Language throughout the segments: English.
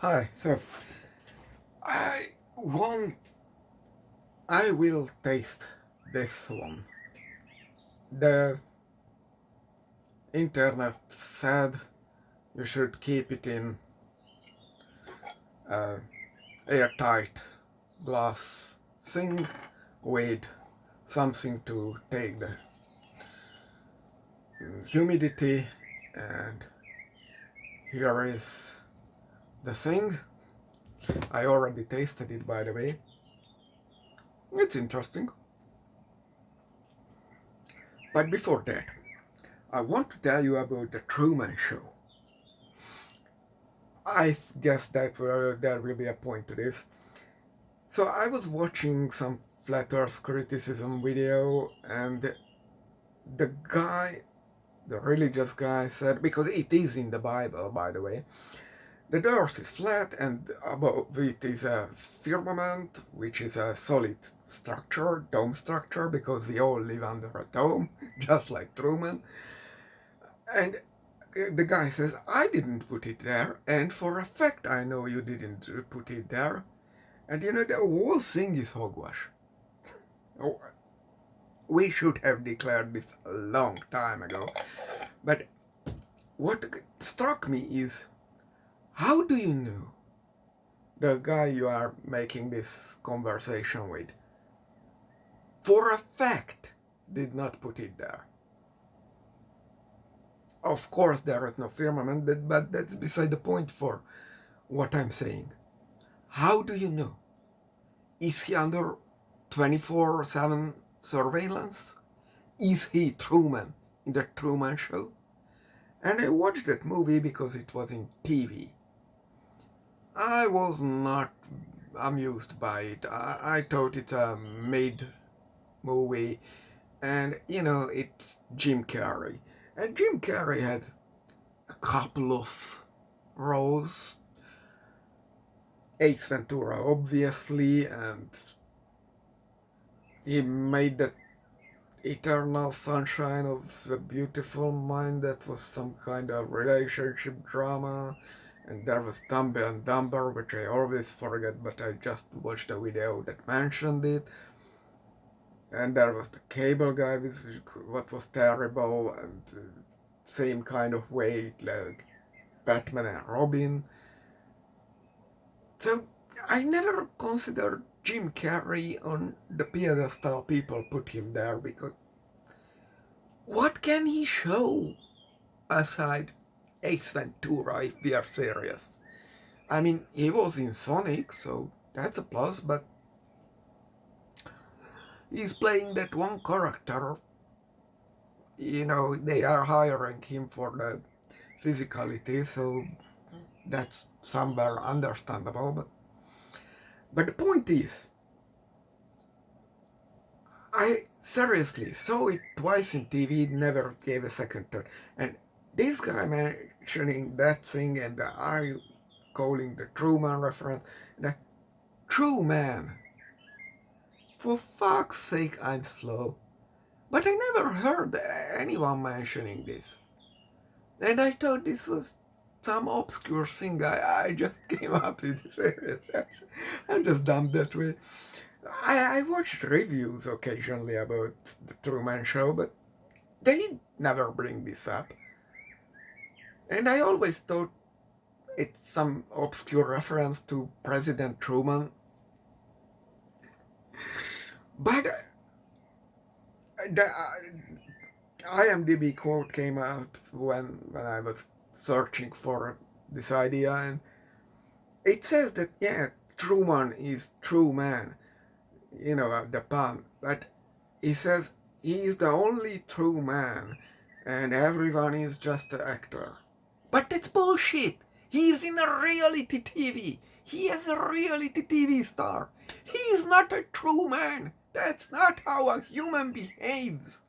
Hi, so I want, I will taste this one. The internet said you should keep it in uh, airtight glass thing with something to take the humidity, and here is the thing. I already tasted it, by the way. It's interesting. But before that, I want to tell you about the Truman Show. I guess there will be a point to this. So I was watching some flat Earth criticism video, and the guy, the religious guy, said, because it is in the Bible, by the way, that the Earth is flat, and above it is a firmament, which is a solid structure, dome structure, because we all live under a dome, just like Truman. And the guy says, I didn't put it there, and for a fact I know you didn't put it there. And you know, the whole thing is hogwash. Oh, we should have declared this a long time ago. But what struck me is, how do you know the guy you are making this conversation with, for a fact, did not put it there? Of course, there is no firmament, but that's beside the point for what I'm saying. How do you know? Is he under 24/7 surveillance? Is he Truman in the Truman Show? And I watched that movie because it was in TV. I was not amused by it. I thought it's a made movie, and you know, it's Jim Carrey. And Jim Carrey had a couple of roles. Ace Ventura, obviously, and he made that Eternal Sunshine of a Beautiful Mind that was some kind of relationship drama. And there was Dumb and Dumber, which I always forget, but I just watched a video that mentioned it. And there was the Cable Guy, with what was terrible, and same kind of way, like Batman and Robin. So I never considered Jim Carrey on the pedestal people put him there, because what can he show aside Ace Ventura, if we are serious? I mean, he was in Sonic, so that's a plus, but he's playing that one character. You know, they are hiring him for the physicality, so that's somewhere understandable. But the point is, I seriously saw it twice in TV, never gave a second thought. And this guy mentioning that thing, and I calling the Truman reference, the true man. For fuck's sake, I'm slow. But I never heard anyone mentioning this. And I thought this was some obscure thing. I just came up with this. I'm just dumb that way. I watched reviews occasionally about the Truman Show, but they never bring this up. And I always thought it's some obscure reference to President Truman. But the IMDb quote came out when I was searching for this idea, and it says that, yeah, Truman is true man, you know, the pun, but he says he is the only true man and everyone is just an actor. But that's bullshit. He's in a reality TV. He is a reality TV star. He's not a true man. That's not how a human behaves.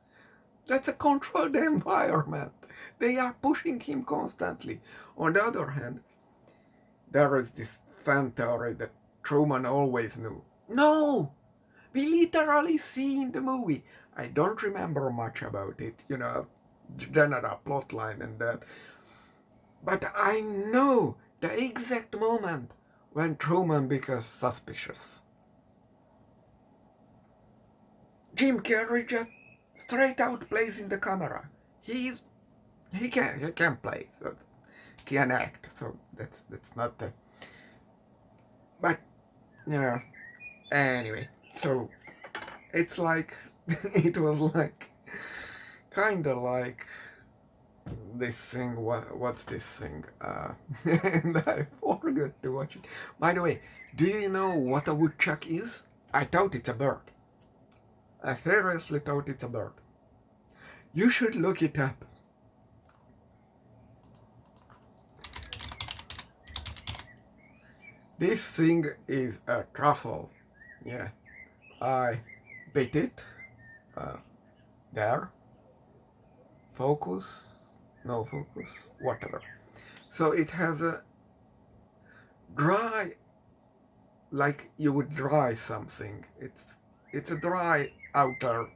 That's a controlled environment. They are pushing him constantly. On the other hand, there is this fan theory that Truman always knew. No! We literally see in the movie. I don't remember much about it, you know, general plotline and that. But I know the exact moment when Truman becomes suspicious. Jim Carrey just straight out plays in the camera. He can play, so can act. So that's not the. But you know, anyway. So it's like it was like kind of like this thing. What's this thing? And I forgot to watch it. By the way, do you know what a woodchuck is? I thought it's a bird. I seriously thought it's a bird. You should look it up. This thing is a truffle. Yeah, I bit it. Uh, there. Focus. No focus. Whatever. So it has a dry, like you would dry something. It's a dry outer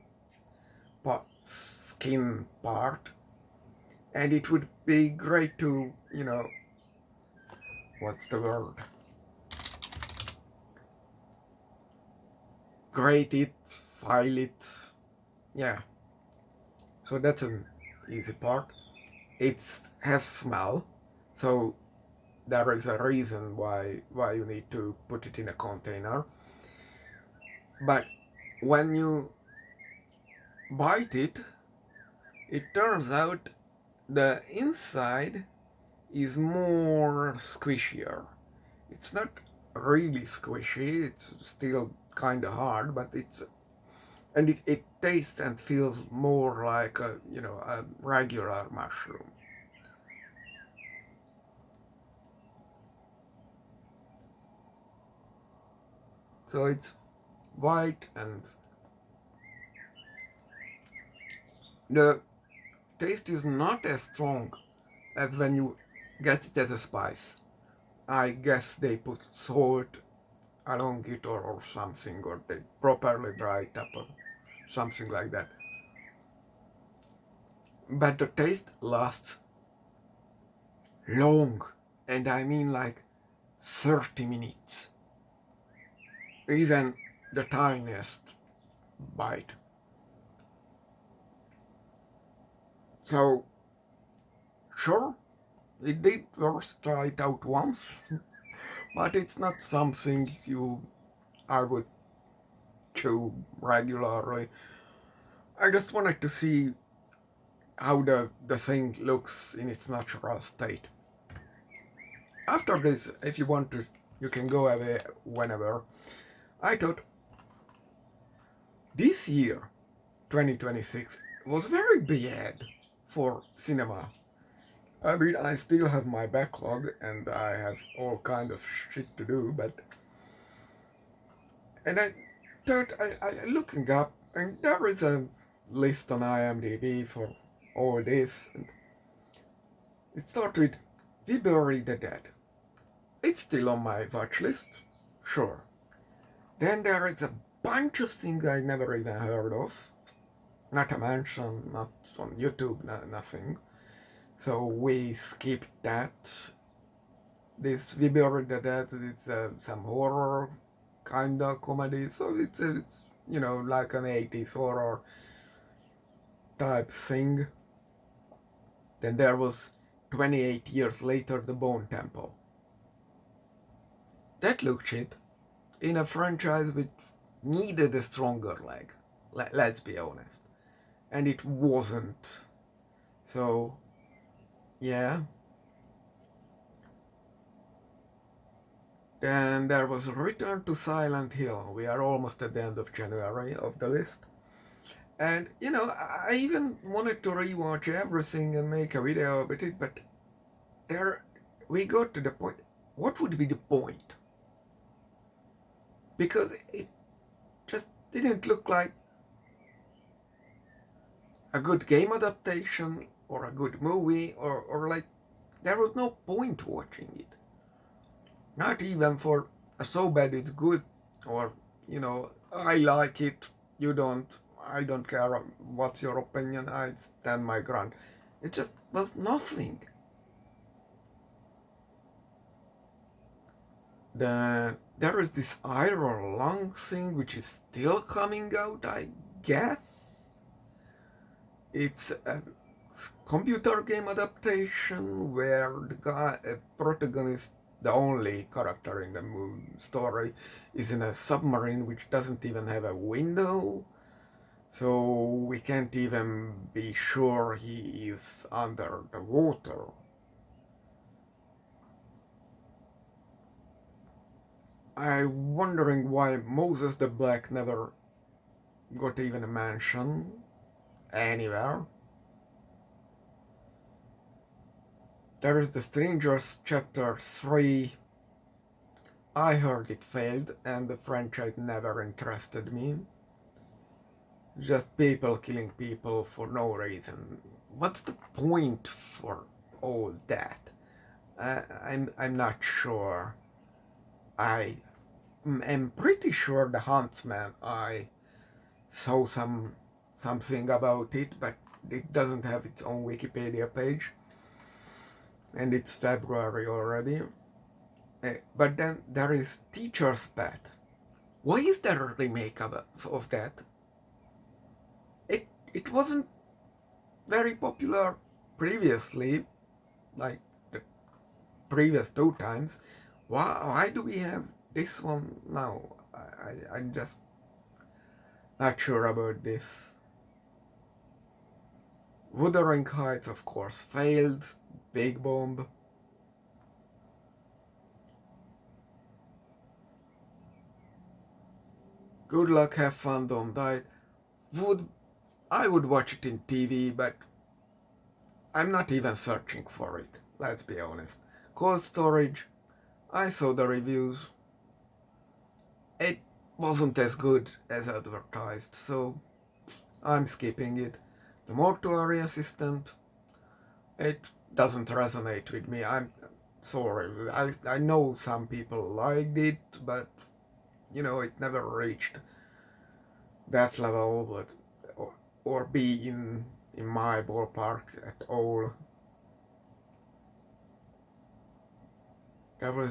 skin part, and it would be great to, what's the word? Grate it, file it, yeah. So that's an easy part. It has smell, so there is a reason why you need to put it in a container. But when you bite it, it turns out the inside is more squishier. It's not really squishy, it's still kind of hard, but it tastes and feels more like a regular mushroom. So it's white, and the taste is not as strong as when you get it as a spice. I guess they put salt along it, or something, or they properly dry it up or something like that. But the taste lasts long, and I mean like 30 minutes. Even the tiniest bite. So, sure, it did worth try it out once, but it's not something I would chew regularly. I just wanted to see how the thing looks in its natural state. After this, if you want to, you can go away whenever. I thought this year, 2026, was very bad for cinema. I mean, I still have my backlog and I have all kind of shit to do, and I thought I looking up, and there is a list on IMDb for all this, and it started with We Bury the Dead. It's still on my watch list, sure. Then there is a bunch of things I never even heard of. Not a mention, not on YouTube, nothing. So we skipped that. This We Bury the Dead is some horror kind of comedy. So it's like an 80s horror type thing. Then there was 28 years later, The Bone Temple. That looked shit in a franchise which needed a stronger leg. Let's be honest. And it wasn't. So, yeah. Then there was Return to Silent Hill. We are almost at the end of January of the list. And, I even wanted to rewatch everything and make a video about it, but there we got to the point. What would be the point? Because it just didn't look like a good game adaptation or a good movie, or like there was no point watching it. Not even for so bad it's good, or I like it, you don't, I don't care what's your opinion, I stand my ground. It just was nothing. There is this iron lung thing which is still coming out, I guess. It's a computer game adaptation where the guy, a protagonist, the only character in the story, is in a submarine which doesn't even have a window, so we can't even be sure he is under the water. I'm wondering why Moses the Black never got even a mention anywhere. There is The Strangers Chapter 3. I heard it failed and the franchise never interested me. Just people killing people for no reason. What's the point for all that? I'm not sure. I am pretty sure the Huntsman. I saw something about it, but it doesn't have its own Wikipedia page, and it's February already. But then there is Teacher's Pet. Why is there a remake of that? It wasn't very popular previously, like the previous two times. Why do we have this one now? I'm just not sure about this. Wuthering Heights, of course, failed. Big bomb. Good luck, have fun, don't die. I would watch it in TV, but I'm not even searching for it. Let's be honest. Cold Storage, I saw the reviews. It wasn't as good as advertised, so I'm skipping it. The Mortuary Assistant, it doesn't resonate with me. I'm sorry. I know some people liked it, but it never reached that level, or be in my ballpark at all.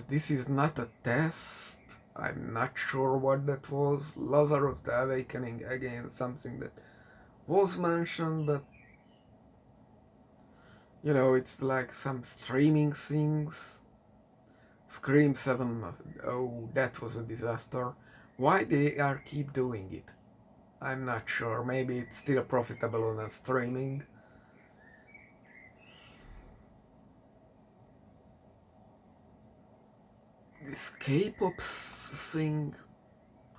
This is not a test. I'm not sure what that was. Lazarus the Awakening, again, something that was mentioned, but it's like some streaming things. Scream 7, oh, that was a disaster. Why they are keep doing it? I'm not sure. Maybe it's still profitable on a streaming. This K-pop thing,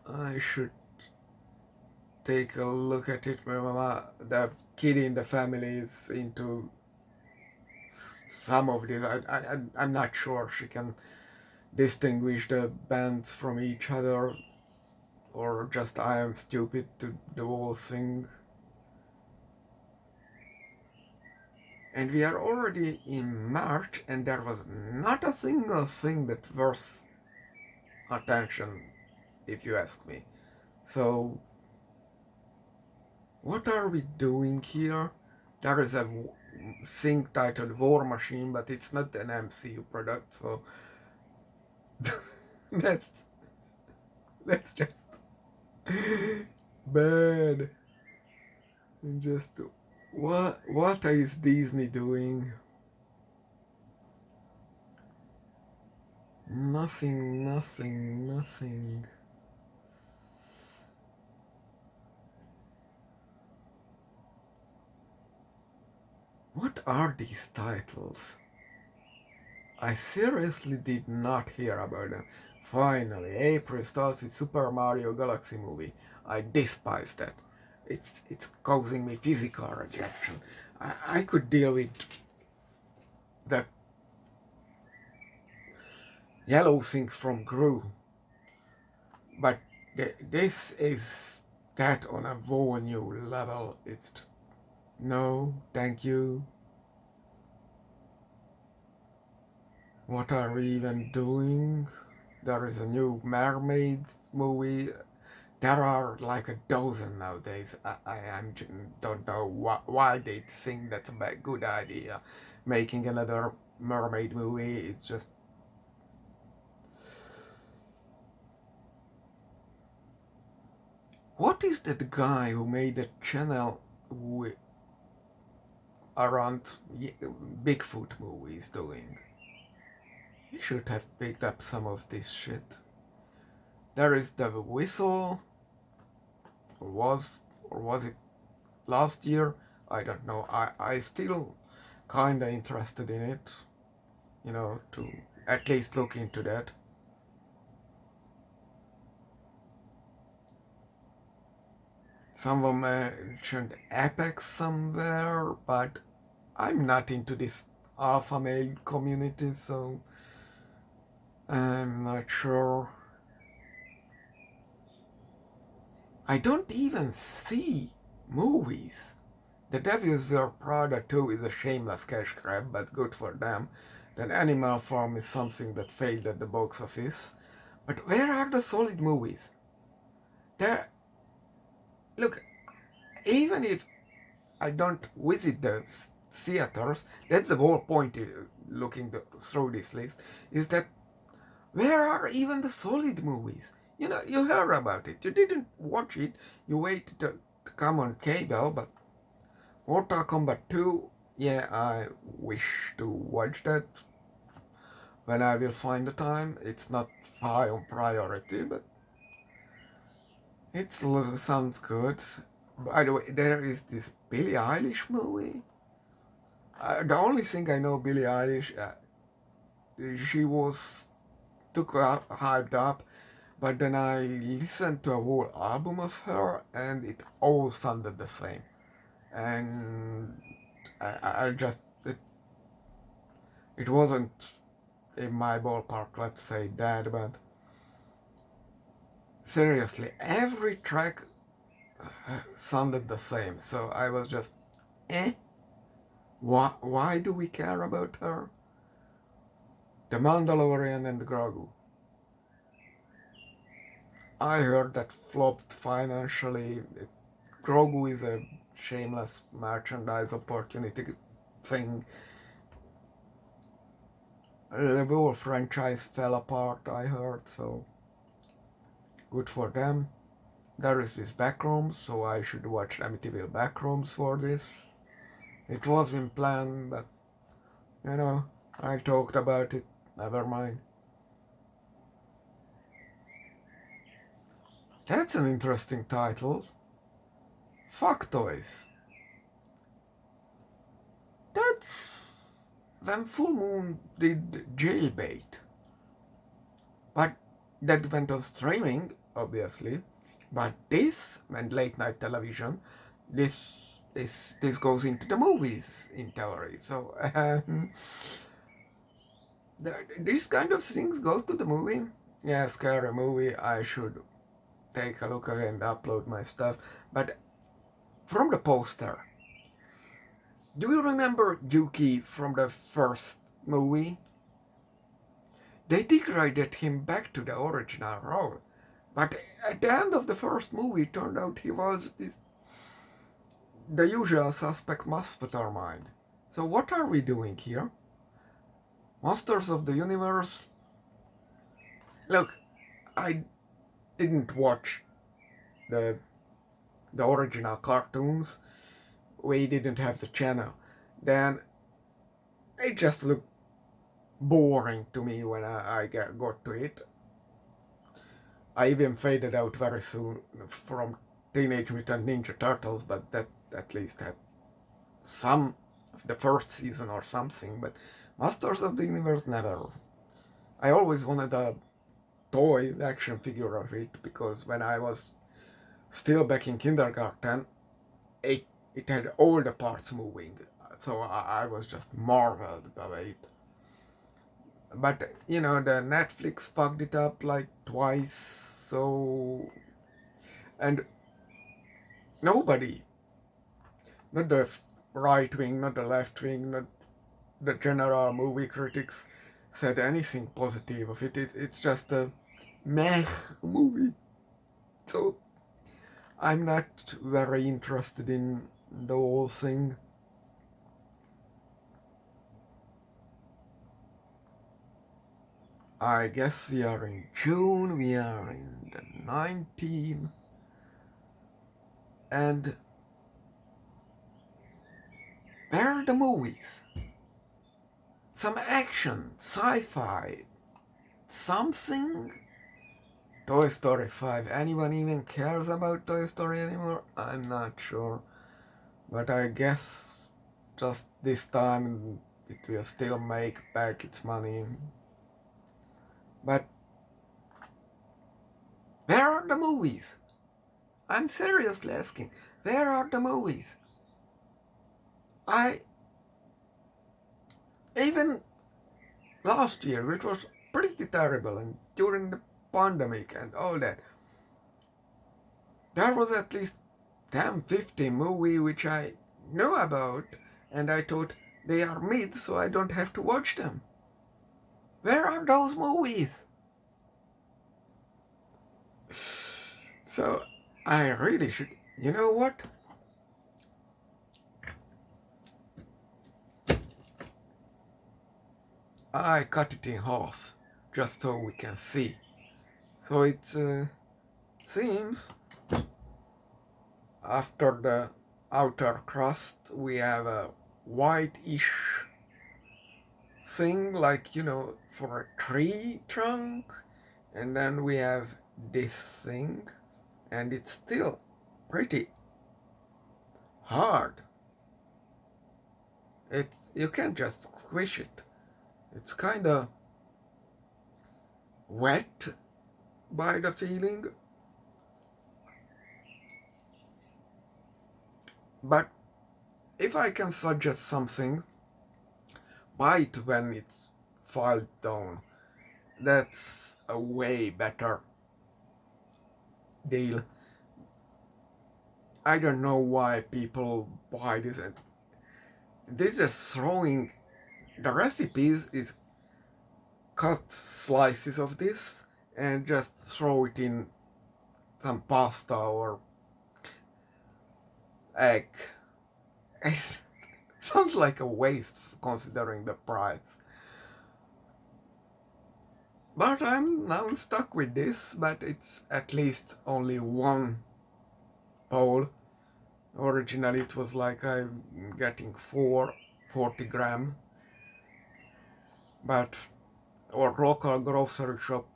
I should take a look at it. My mama, the kid in the family is into some of this. I'm not sure she can distinguish the bands from each other, or just I am stupid to the whole thing. And we are already in March, and there was not a single thing that worth attention, if you ask me. So, what are we doing here? There is a thing titled War Machine, but it's not an MCU product, so that's just bad. And just what is Disney doing? Nothing, nothing, nothing. What are these titles? I seriously did not hear about them. Finally, April starts with Super Mario Galaxy movie. I despise that. It's causing me physical rejection. I could deal with the yellow thing from Gru, but this is that on a whole new level. It's no, thank you. What are we even doing? There is a new mermaid movie. There are like a dozen nowadays. Don't know why they think that's a good idea. Making another mermaid movie is just What is that guy who made a channel around Bigfoot movies doing? He should have picked up some of this shit. There is the Whistle, or was it last year? I don't know. I still kinda interested in it, to at least look into that. Someone mentioned Apex somewhere, but I'm not into this alpha male community, so I'm not sure. I don't even see movies. The Devil's Wear Prada 2 is a shameless cash grab, but good for them. Then Animal Farm is something that failed at the box office. But where are the solid movies? There, look, even if I don't visit the theaters, that's the whole point looking through this list, is that where are even the solid movies? You heard about it, you didn't watch it, you waited to come on cable, but Mortal Kombat 2, yeah, I wish to watch that when I will find the time. It's not high on priority, but it sounds good. By the way, there is this Billie Eilish movie. The only thing I know Billie Eilish, she was took up, hyped up, but then I listened to a whole album of her, and it all sounded the same. And I just it wasn't in my ballpark, let's say that, but seriously, every track sounded the same, so I was just, eh? Why do we care about her? The Mandalorian and Grogu. I heard that flopped financially. Grogu is a shameless merchandise opportunity thing. The whole franchise fell apart, I heard, so good for them. There is this Backrooms, so I should watch Amityville Backrooms for this. It wasn't planned, but I talked about it. Never mind. That's an interesting title. Fuck Toys. That's when Full Moon did Jailbait. But that went on streaming, obviously. But this went late night television. This goes into the movies in theory. So these kind of things go to the movie. Yeah, scary movie. I should take a look at it and upload my stuff. But from the poster, do you remember Yuki from the first movie? They degraded him back to the original role. But at the end of the first movie, it turned out he was the usual suspect mastermind. So what are we doing here? Masters of the Universe? Look, I didn't watch the original cartoons. We didn't have the channel. Then it just looked boring to me when I got to it. I even faded out very soon from Teenage Mutant Ninja Turtles, but that at least had some of the first season or something. But Masters of the Universe, never. I always wanted a toy action figure of it, because when I was still back in kindergarten, it had all the parts moving. So I was just marveled by it. But the Netflix fucked it up like twice, so. And nobody, not the right wing, not the left wing, not the general movie critics, said anything positive of it. It's just a meh movie. So I'm not very interested in the whole thing. I guess we are in June, we are in the 19th. And where are the movies? Some action, sci-fi, something? Toy Story 5. Anyone even cares about Toy Story anymore? I'm not sure. But I guess just this time it will still make back its money. But where are the movies? I'm seriously asking. Where are the movies? I even last year, which was pretty terrible, and during the pandemic and all that, there was at least 10, 50 movie which I know about, and I thought they are mid, so I don't have to watch them. Where are those movies? So I really should. You know what? I cut it in half just so we can see. So it seems after the outer crust we have a whitish thing, like, for a tree trunk, and then we have this thing, and it's still pretty hard. You can't just squish it. It's kind of wet by the feeling, but if I can suggest something, buy it when it's filed down. That's a way better deal. I don't know why people buy this, and this just throwing the recipes is cut slices of this and just throw it in some pasta or egg. It sounds like a waste considering the price. But I'm now stuck with this, but it's at least only one bowl. Originally it was like I'm getting 40 gram, but our local grocery shop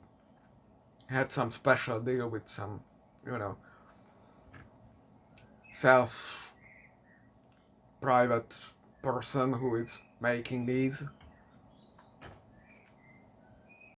had some special deal with some, self private person who is making these.